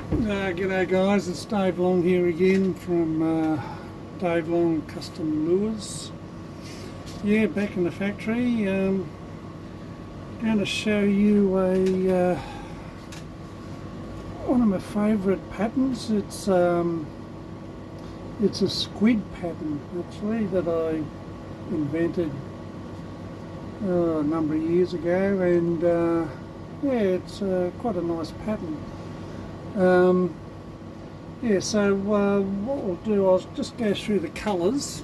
G'day guys, it's Dave Long here again from Dave Long Custom Lures. Yeah, back in the factory. Going to show you one of my favourite patterns. It's a squid pattern actually that I invented a number of years ago, and yeah, it's quite a nice pattern. Yeah, so what we'll do, I'll just go through the colours.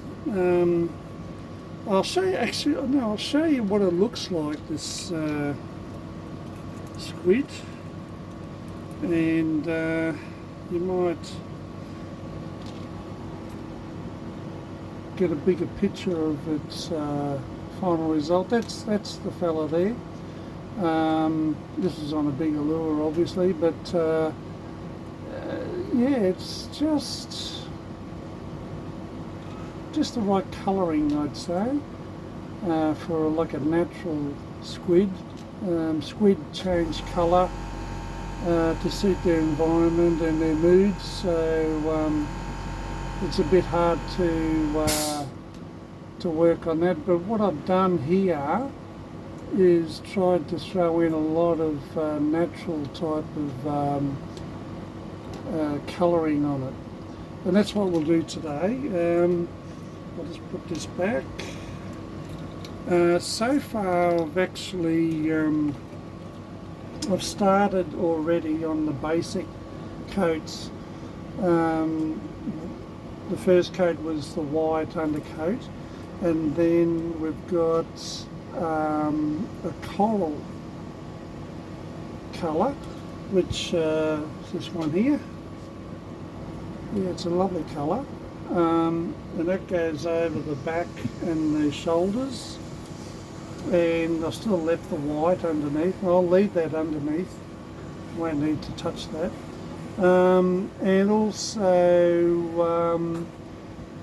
I'll show you, actually, no, I'll show you what it looks like, this squid, and you might get a bigger picture of its final result. That's the fella there. This is on a bigger lure obviously, but yeah, it's just the right colouring, I'd say, for like a natural squid. Squid change colour to suit their environment and their moods, so it's a bit hard to work on that. But what I've done here is tried to throw in a lot of natural type of colouring on it, and that's what we'll do today. I'll just put this back. So far I've actually I've started already on the basic coats. The first coat was the white undercoat, and then we've got a coral colour, which is this one here. Yeah, it's a lovely colour, and that goes over the back and the shoulders, and I've still left the white underneath. I'll leave that underneath, won't need to touch that. And also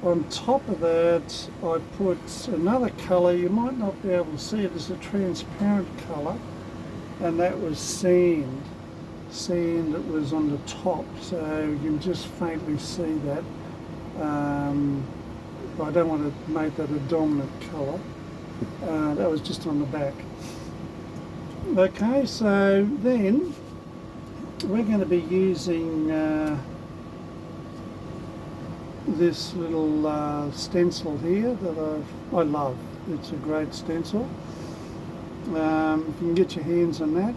on top of that I put another colour. You might not be able to see it, it's a transparent colour, and that was sand that was on the top, so you can just faintly see that. But I don't want to make that a dominant colour. That was just on the back. Okay, so then we're going to be using this little stencil here that I love. It's a great stencil. If you can get your hands on that,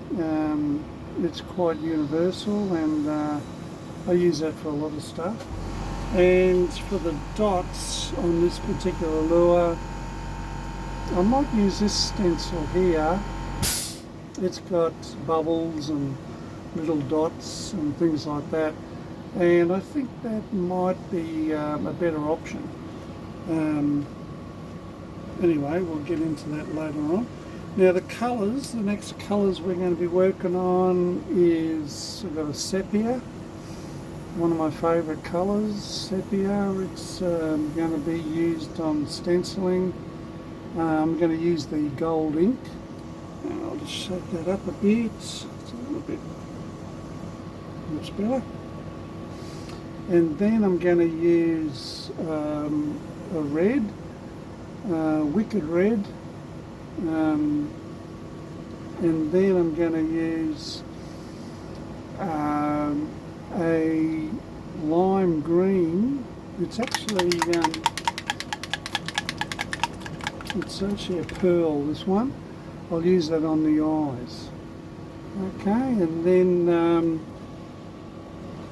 it's quite universal, and I use that for a lot of stuff. And for the dots on this particular lure, I might use this stencil here. It's got bubbles and little dots and things like that, and I think that might be a better option. Anyway, we'll get into that later on. Now the colours, the next colours we're going to be working on is, we've got a sepia, one of my favourite colours, sepia. It's going to be used on stenciling. I'm going to use the gold ink, and I'll just shake that up a bit. It's a little bit much better. And then I'm going to use a red, wicked red, and then I'm going to use a lime green. It's actually a pearl, this one. I'll use that on the eyes. Okay, and then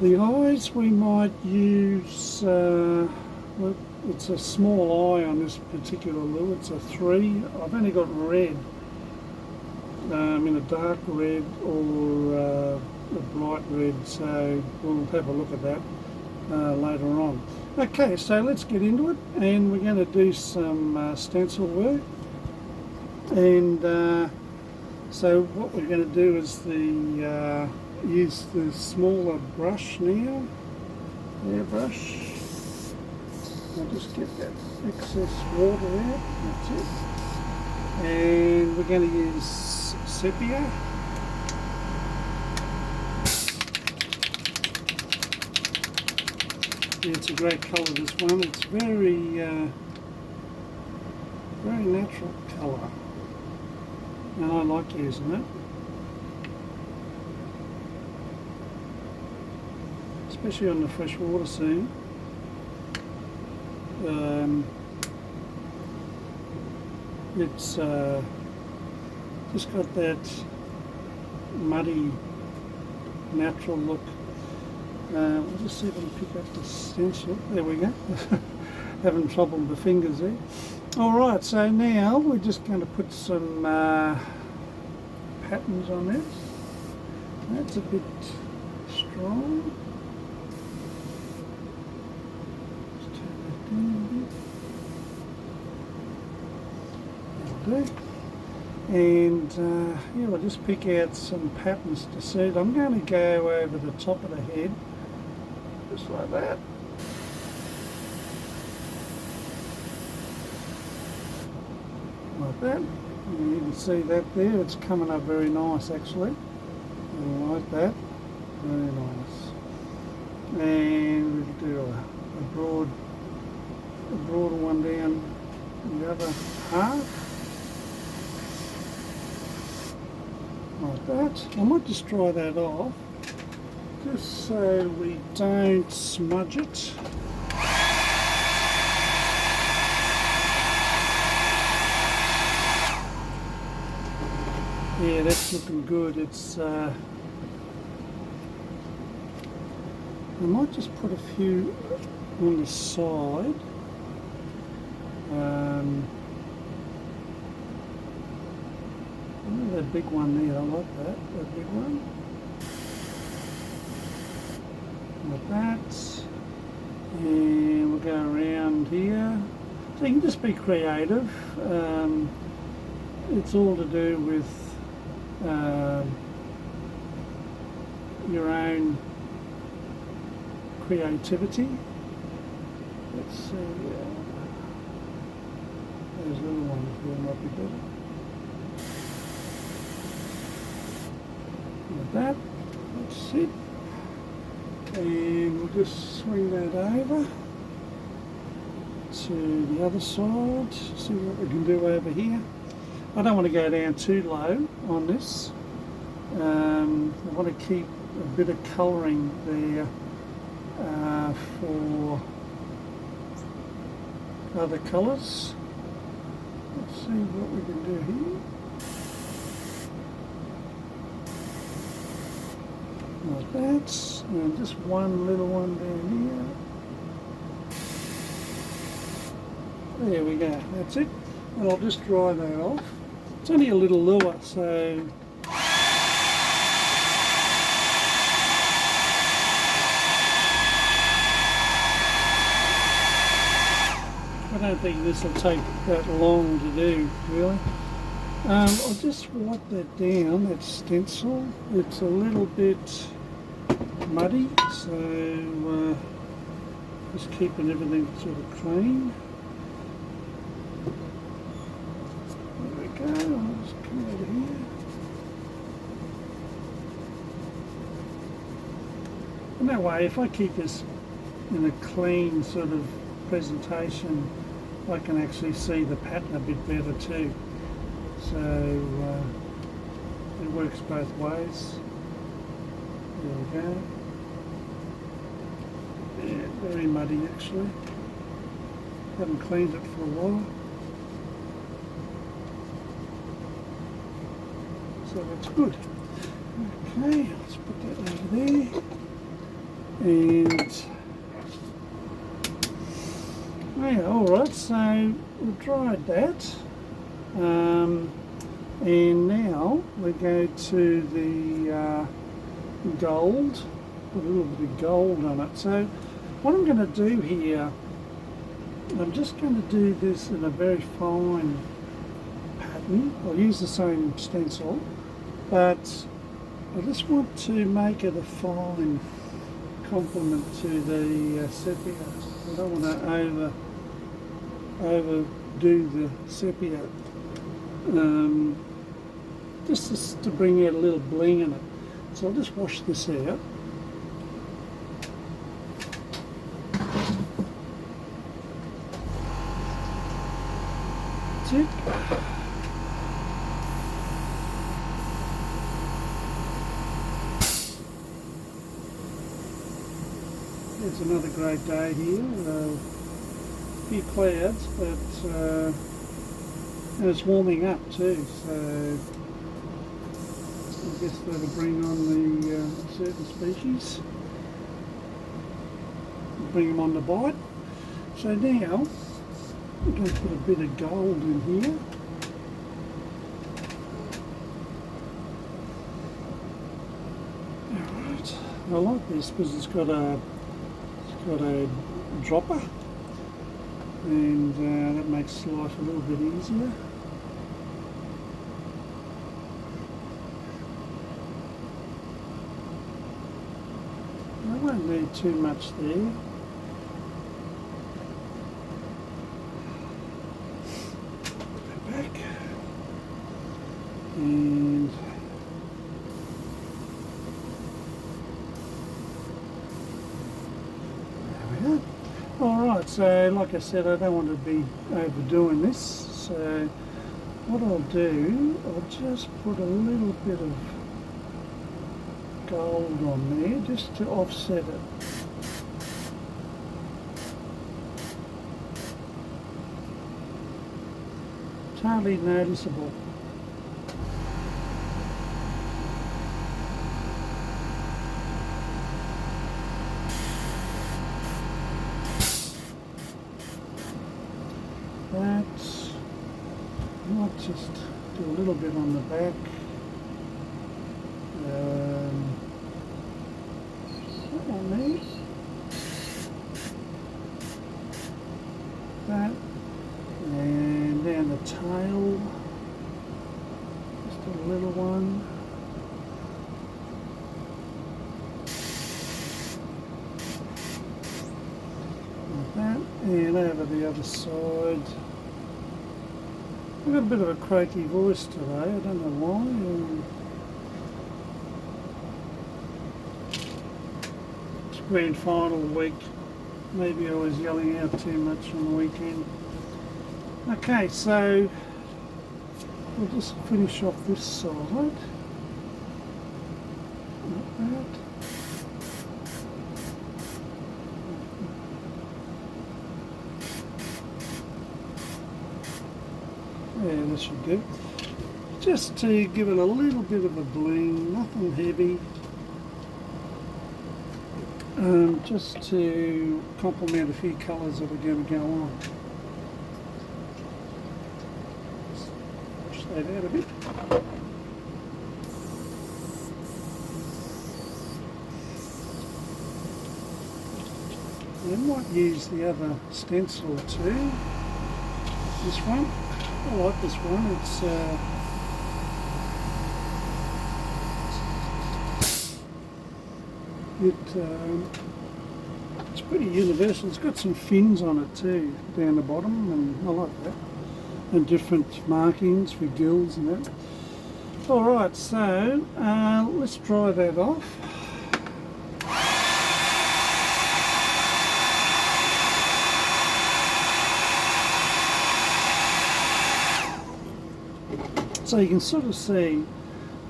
the eyes we might use, well, it's a small eye on this particular lure. It's a 3. I've only got red, in a dark red or a bright red, so we'll have a look at that later on. Okay, so let's get into it, and we're going to do some stencil work. And so what we're going to do is use the smaller brush now, airbrush. I'll just get that excess water out, that's it. And we're going to use sepia. Yeah, it's a great colour, this one. It's very, very natural colour, and I like using it, especially on the freshwater scene. It's just got that muddy, natural look. We'll just see if I can pick up the stencil. There we go. Having trouble with the fingers there. Alright, so now we're just going to put some patterns on this. That's a bit strong. Just turn that down a bit. That'll do. And yeah, we'll just pick out some patterns to suit. I'm going to go over the top of the head, just like that. Like that. And you can see that there, it's coming up very nice actually. And like that, very nice. And we'll do a broader one down the other half. Like that. I might just dry that off, just so we don't smudge it. Yeah, that's looking good. It's I might just put a few on the side. That big one there, I like that big one. Like that. And we'll go around here. So you can just be creative. It's all to do with your own creativity. Let's see, those little ones there might be better. Like that, that's it. And we'll just swing that over to the other side, see what we can do over here. I don't want to go down too low on this. I want to keep a bit of colouring there for other colours. Let's see what we can do here. Like that, and just one little one down here. There we go, that's it. And I'll just dry that off. It's only a little lure, so I don't think this will take that long to do, really. I'll just wipe that down, that stencil. It's a little bit muddy, so just keeping everything sort of clean. There we go, I'll just come over here. And that way, if I keep this in a clean sort of presentation, I can actually see the pattern a bit better too. So it works both ways. There we go. Yeah, very muddy actually. Haven't cleaned it for a while. So that's good. Okay, let's put that over there. And yeah, alright, so we've dried that. And now we go to the gold, put a little bit of gold on it. So what I'm going to do here, I'm just going to do this in a very fine pattern. I'll use the same stencil, but I just want to make it a fine complement to the sepia. I don't want to overdo the sepia. Just to bring out a little bling in it. So I'll just wash this out. It's another great day here. A few clouds, but and it's warming up too, so I guess that'll bring on the certain species, bring them on the bite. So now we're going to put a bit of gold in here. Alright, I like this because it's got a dropper, and that makes life a little bit easier. I won't need too much there. Go back, and alright, so like I said, I don't want to be overdoing this, so what I'll do, I'll just put a little bit of gold on there just to offset it. It's hardly noticeable. That, I might just do a little bit on the back. That one there. That, and down the tail, just a little one. Like that, and over the other side. I've got a bit of a croaky voice today, I don't know why. It's grand final week. Maybe I was yelling out too much on the weekend. Okay, so we'll just finish off this side. Like that. Yeah, this should do. Just to give it a little bit of a bling, nothing heavy. Just to complement a few colours that are going to go on. Just push that out a bit. I might use the other stencil too. This one. I like this one. It's pretty universal. It's got some fins on it too down the bottom, and I like that. And different markings for gills and that. Alright, so let's dry that off. So you can sort of see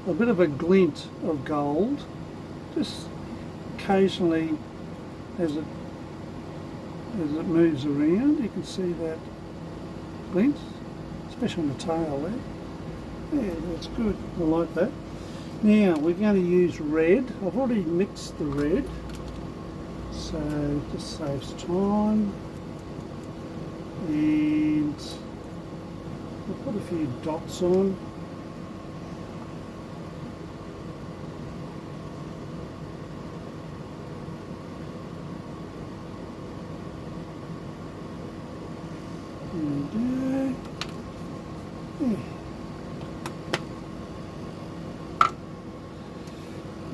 a bit of a glint of gold, just occasionally as it moves around. You can see that glint, especially on the tail there. Yeah, that's good. I like that. Now we're going to use red. I've already mixed the red, so it just saves time. And we'll put a few dots on. And yeah.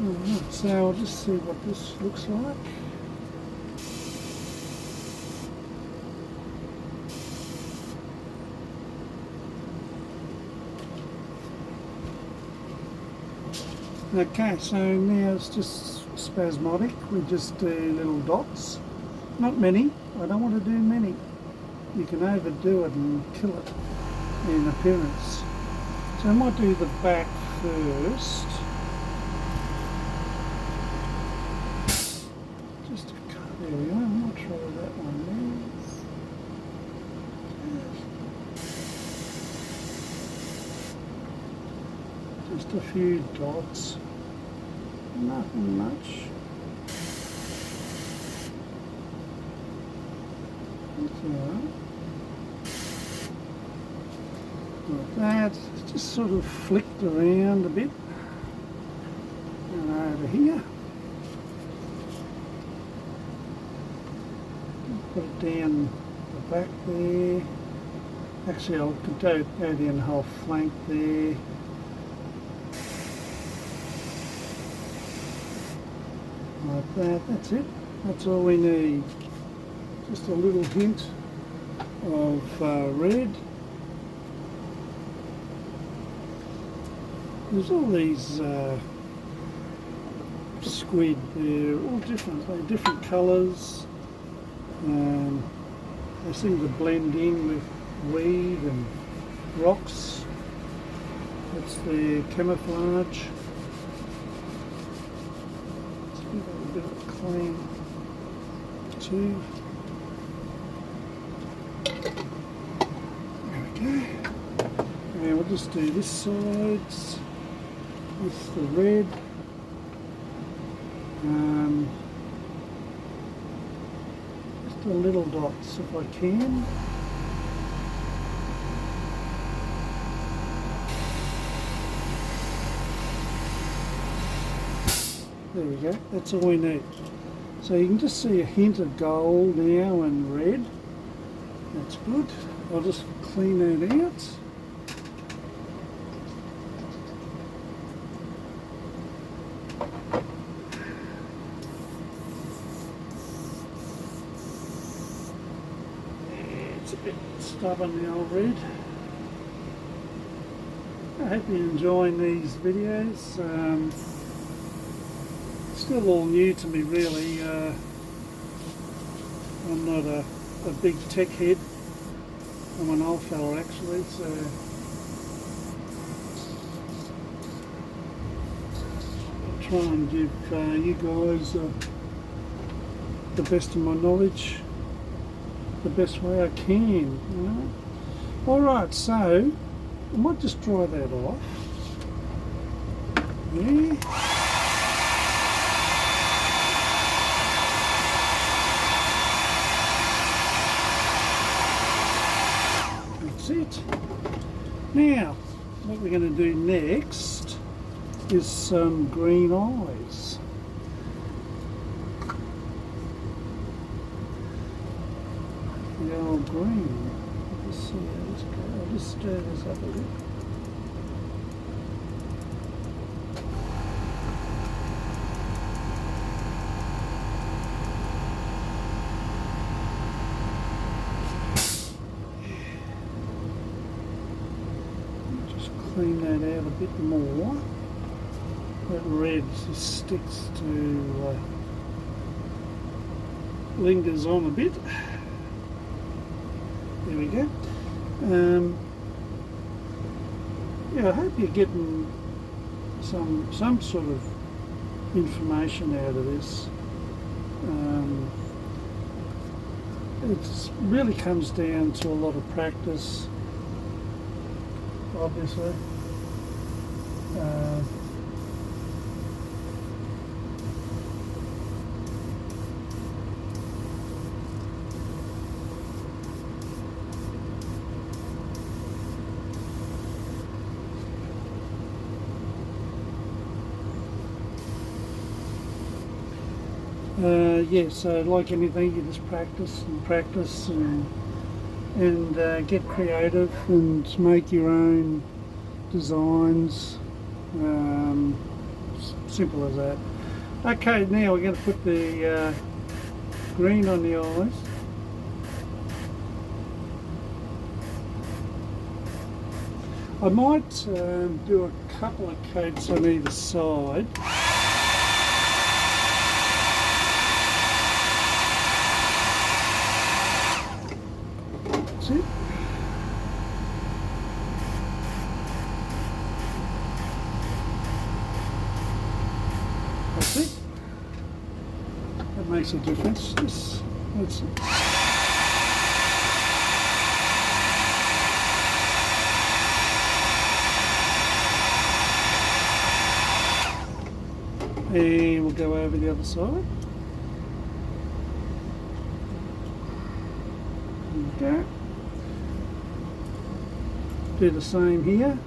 Alright, so I'll just see what this looks like. Okay, so now it's just spasmodic. We just do little dots. Not many. I don't want to do many. You can overdo it and kill it in appearance. So I might do the back first. Just a There we go, I'm not sure where that one is. Just a few dots, nothing much. That's alright. Like that, just sort of flicked around a bit. And over here. Put it down the back there. Actually, I'll go down the whole flank there. Like that, that's it. That's all we need. Just a little hint of red. There's all these squid, they're all different, they're different colours. They seem to blend in with weed and rocks. That's their camouflage. Let's give that a bit of a clean too. There we go. And we'll just do this side with the red. Just the little dots if I can. There we go, that's all we need. So you can just see a hint of gold now and red. That's good. I'll just clean that out. It's a bit stubborn, the old red. I hope you're enjoying these videos. Still all new to me really. I'm not a big tech head. I'm an old fella actually, so I'll try and give you guys the best of my knowledge, the best way I can, you know. Alright, so I might just dry that off. There. It. Now, what we're going to do next is some green eyes. The old green. Let's see how this goes. I'll just stir this up a bit. Clean that out a bit more. That red just sticks to, lingers on a bit. There we go. Yeah, I hope you're getting some sort of information out of this. It really comes down to a lot of practice. Obviously. Yeah, so like anything, you just practice and practice and get creative and make your own designs. Simple as that. Okay, now we're going to put the green on the eyes. I might do a couple of coats on either side. That's it. That's it. makes a difference. That's and we'll go over the other side. There we go. Do the same here.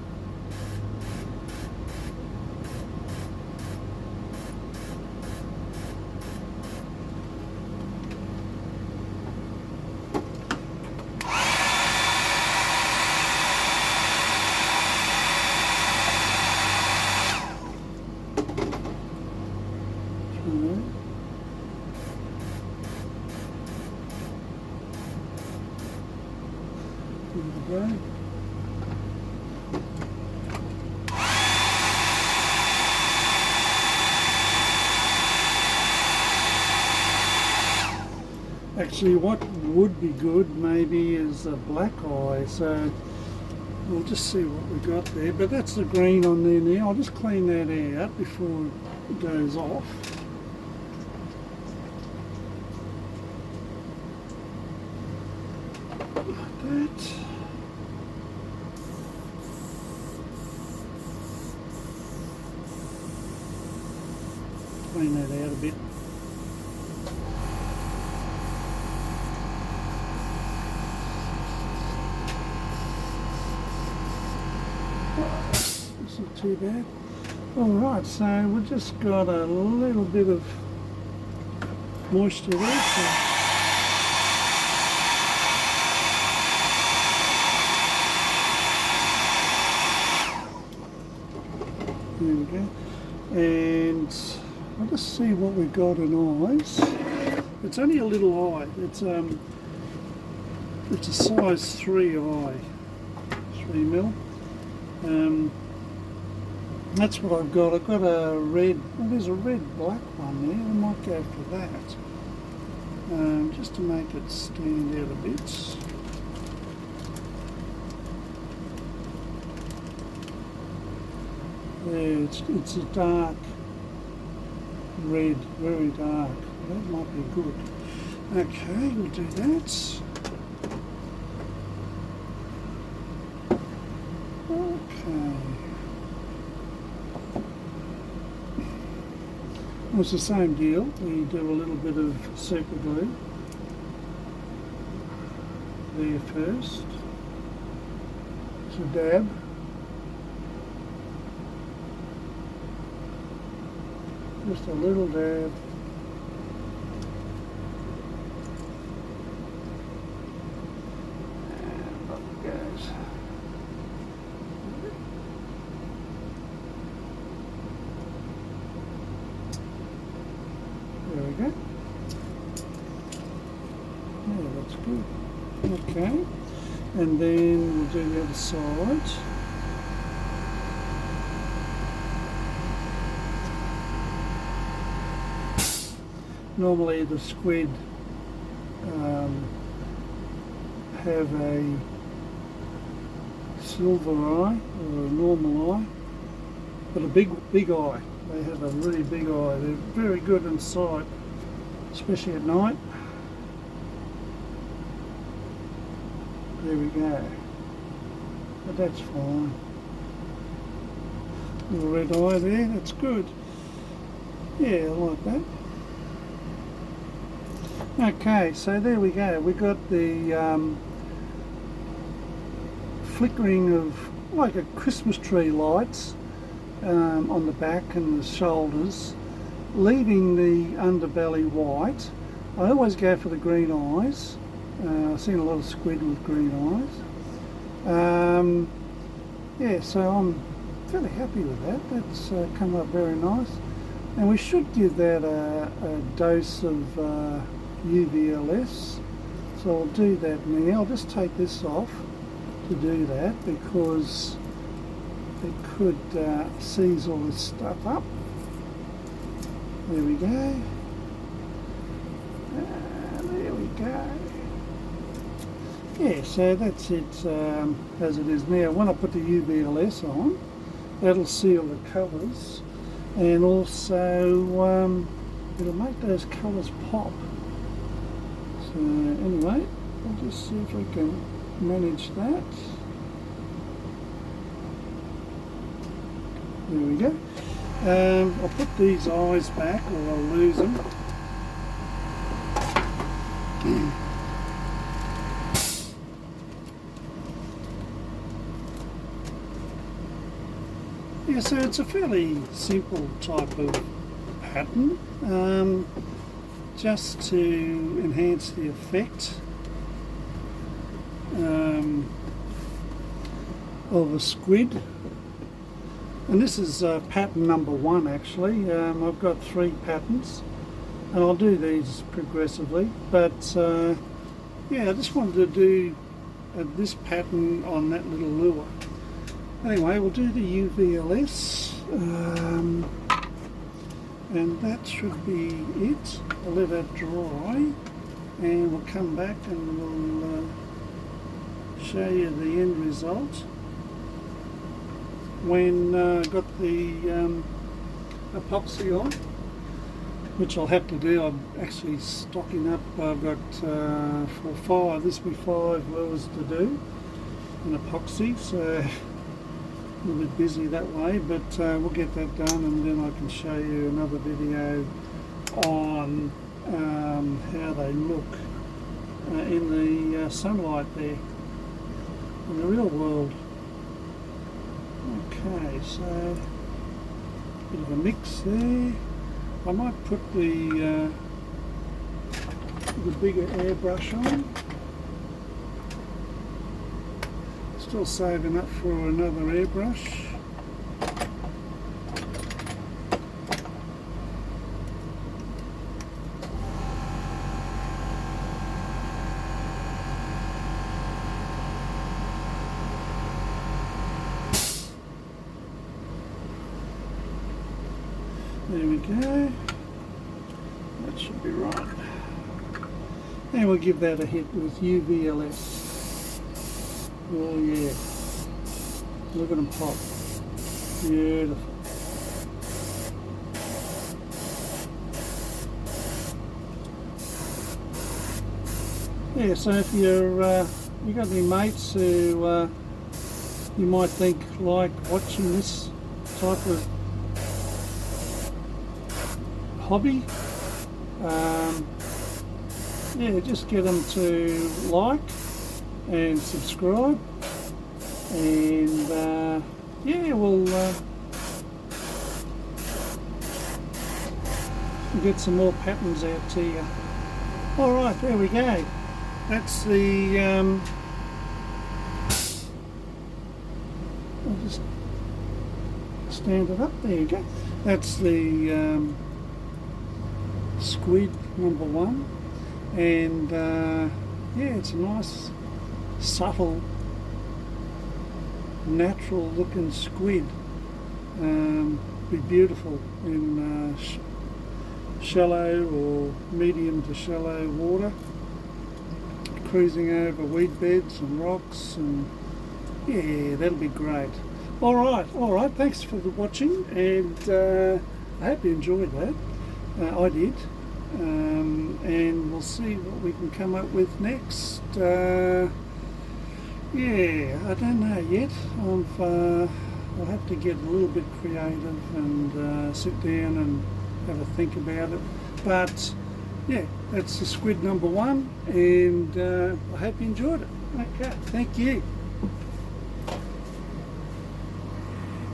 There we go. Actually, what would be good maybe is a black eye, so we'll just see what we got there. But that's the green on there now. I'll just clean that out before it goes off. Like that. Clean that out a bit. That's not too bad. Alright, so we've just got a little bit of moisture there. So there we go. And I'll just see what we've got in eyes. It's only a little eye. It's a size 3 eye, 3mm. That's what I've got. I've got a red, well, there's a red-black one there. I might go for that, just to make it stand out a bit. Yeah, it's a dark red, very dark. That might be good. Okay, we'll do that. Okay. Well, it's the same deal. We do a little bit of super glue there first. It's a dab. Just a little dab. And up it goes. There we go. Yeah, that's good. Okay. And then we'll do the other side. Normally the squid have a silver eye or a normal eye, but a big eye. They have a really big eye. They're very good in sight, especially at night. There we go. But that's fine. Little red eye there, that's good. Yeah, I like that. Okay, so there we go. We got the flickering of like a Christmas tree lights on the back and the shoulders, leaving the underbelly white. I always go for the green eyes. I've seen a lot of squid with green eyes. Yeah, so I'm fairly happy with that. That's come up very nice. And we should give that a dose of UVLS. So I'll do that now. I'll just take this off to do that because it could seize all this stuff up. There we go. There we go. Yeah, so that's it as it is now. When I put the UVLS on, that'll seal the colours, and also it'll make those colours pop. So anyway, I'll just see if we can manage that. There we go. I'll put these eyes back or I'll lose them. Yeah, so it's a fairly simple type of pattern, just to enhance the effect of a squid. And this is pattern number 1 actually. I've got 3 patterns and I'll do these progressively, but yeah, I just wanted to do this pattern on that little lure. Anyway, we'll do the UVLS, and that should be it. I'll let that dry and we'll come back and we'll show you the end result when I've got the epoxy on, which I'll have to do. I'm actually stocking up. I've got this will be 5 lures to do in epoxy, so a little bit busy that way, but we'll get that done and then I can show you another video on how they look in the sunlight there, in the real world. Okay, so a bit of a mix there. I might put the bigger airbrush on. Still saving up for another airbrush. There we go. That should be right. And we'll give that a hit with UVLS. Oh yeah, look at them pop, beautiful. Yeah, so if you're you got any mates who you might think like watching this type of hobby, yeah, just get them to like and subscribe, and yeah, we'll get some more patterns out to you. Alright, there we go. That's the I'll just stand it up, there you go. That's the squid number 1, and yeah, it's a nice subtle, natural looking squid. Be beautiful in shallow or medium to shallow water, cruising over weed beds and rocks, and yeah, that'll be great. Alright, thanks for watching, and I hope you enjoyed that. I did. And we'll see what we can come up with next. Yeah, I don't know yet. I'll have to get a little bit creative and sit down and have a think about it. But yeah, that's the squid number 1, and I hope you enjoyed it. Okay, thank you.